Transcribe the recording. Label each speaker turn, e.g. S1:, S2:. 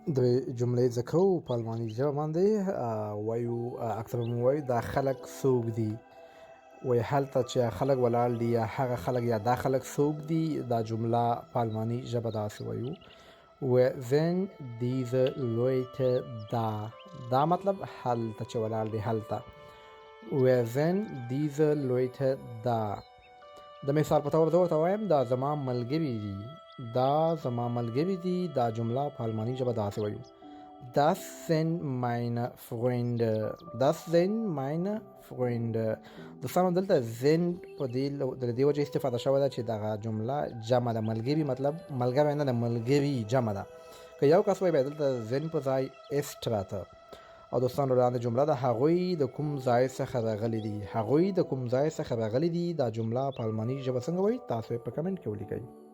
S1: د جملې ذکر په الماني ژبه باندې وایو اکثر مو وایو دا خلک څوک دي وایي هلته چې خلک ولاړ دي یا هغه خلک یا دا خلک څوک دي دا جمله په الماني ژبه داسې وایو wer sind diese Leute da دا مطلب هلته چې ولاړ دي هلته wer sind diese Leute da د مثال په تور زه ورته وایم دا زما ملګري دي دا جمله په الماني ژبه داسې وایو Das sind meine Freunde دوستانو دلته sind په دې وجه استفاده شوې ده چې دغه جمله جمع ده ملګري مطلب ملګری نه ده ملګري جمع ده که یو کس وایي بیا دلته sind په ځای ist راته او دوستانو وړاندې جمله ده هغوی د کوم ځای څخه راغلي دي دا جمله په الماني ژبه څنګه وایي تاسو په کمنټ کې ولیکئ